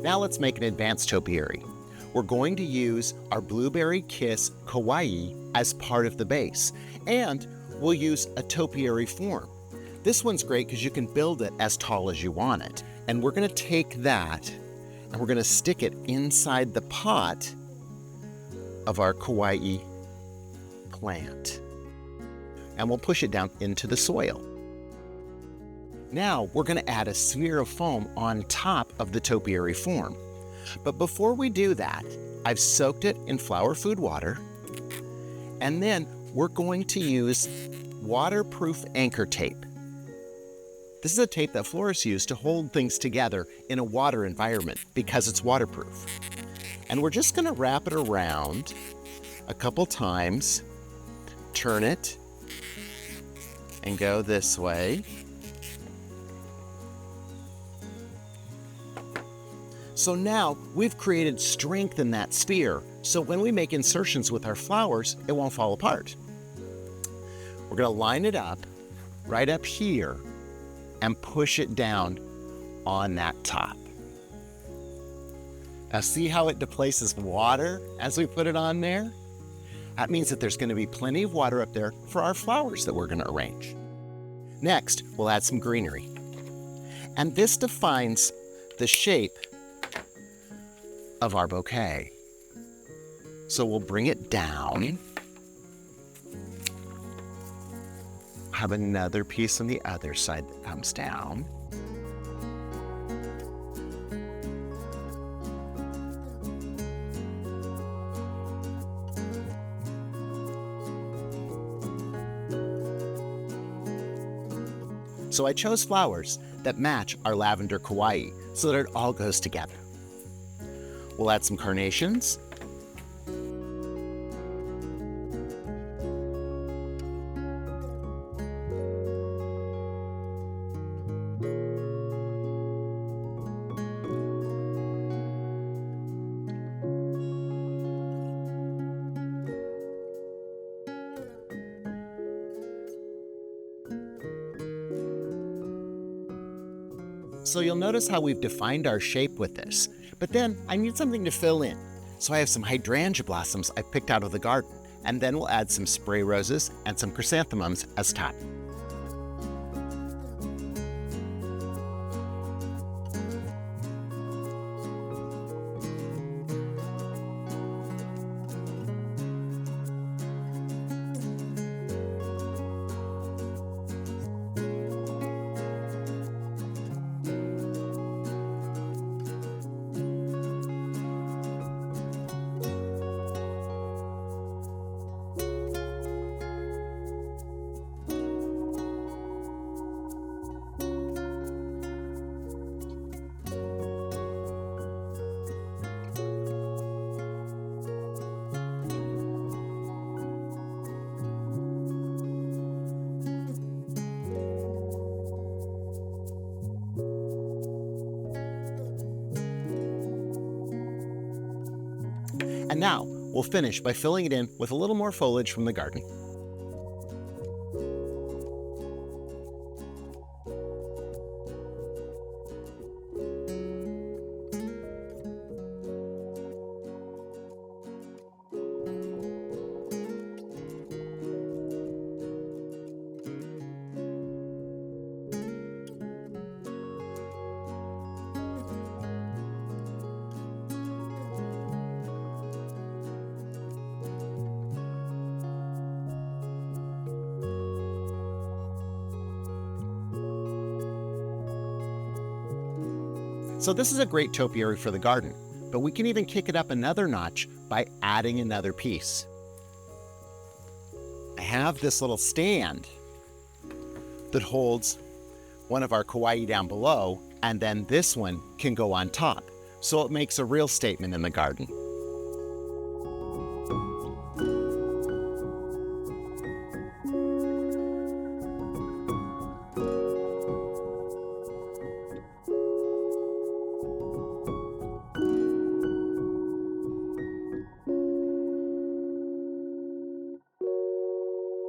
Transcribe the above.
Now let's make an advanced topiary. We're going to use our Blueberry Kiss Kawaii as part of the base, and we'll use a topiary form. This one's great because you can build it as tall as you want it. And we're going to take that and we're going to stick it inside the pot of our kawaii plant. And we'll push it down into the soil. Now we're going to add a sphere of foam on top of the topiary form. But before we do that, I've soaked it in flower food water, and then we're going to use waterproof anchor tape. This is a tape that florists use to hold things together in a water environment because it's waterproof. And we're just going to wrap it around a couple times, turn it, and go this way. So now we've created strength in that sphere, so when we make insertions with our flowers, it won't fall apart. We're going to line it up right up here and push it down on that top. Now see how it displaces water as we put it on there? That means that there's going to be plenty of water up there for our flowers that we're going to arrange. Next, we'll add some greenery. And this defines the shape of our bouquet. So we'll bring it down. Have another piece on the other side that comes down. So I chose flowers that match our lavender kawaii so that it all goes together. We'll add some carnations. So you'll notice how we've defined our shape with this, but then I need something to fill in. So I have some hydrangea blossoms I picked out of the garden, and then we'll add some spray roses and some chrysanthemums as top. And now we'll finish by filling it in with a little more foliage from the garden. So this is a great topiary for the garden, but we can even kick it up another notch by adding another piece. I have this little stand that holds one of our kawaii down below, and then this one can go on top. So it makes a real statement in the garden.